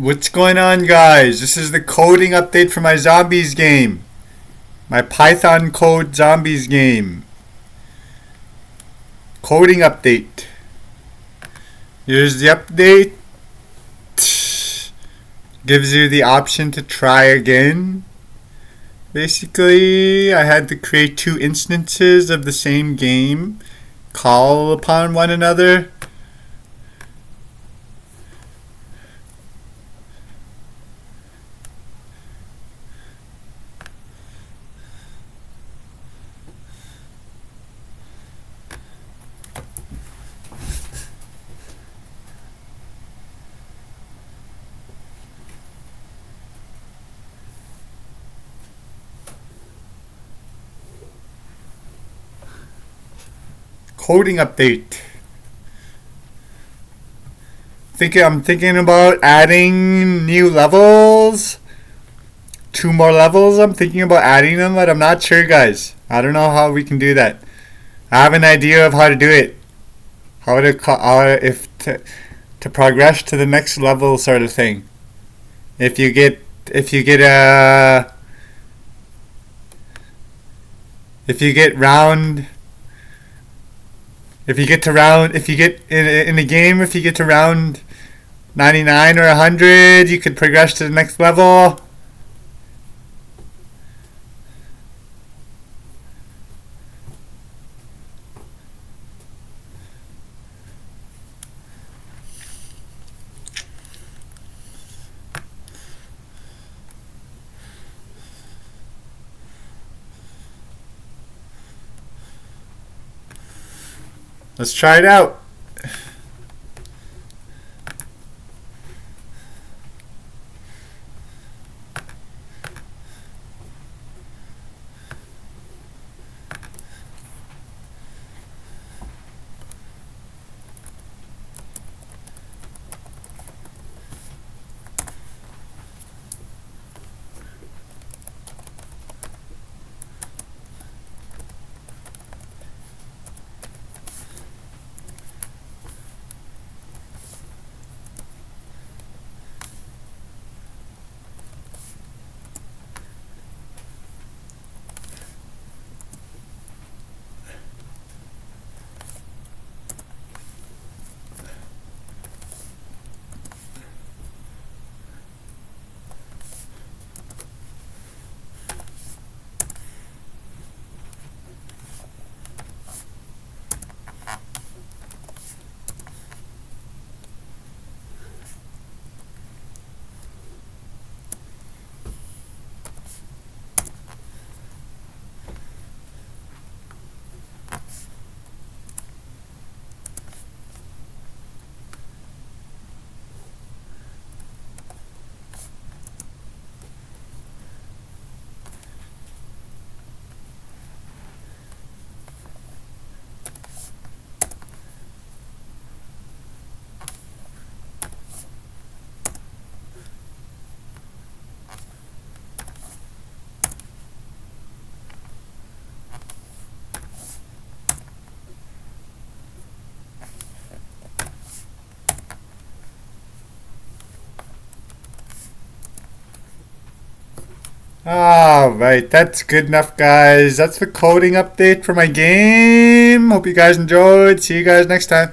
What's going on, guys? This is the coding update for my zombies game. My Python code zombies game. Coding update. Here's the update. Gives you the option to try again. Basically, I had to create two instances of the same game, call upon one another. Coding update. I'm thinking about adding new levels. 2 more levels. I'm thinking about adding them, but I'm not sure, guys. I don't know how we can do that. I have an idea of how to do it. To progress to the next level, sort of thing. If you get round. If you get in the game, if you get to round 99 or 100, you could progress to the next level. Let's try it out. Alright, that's good enough, guys. That's the coding update for my game. Hope you guys enjoyed. See you guys next time.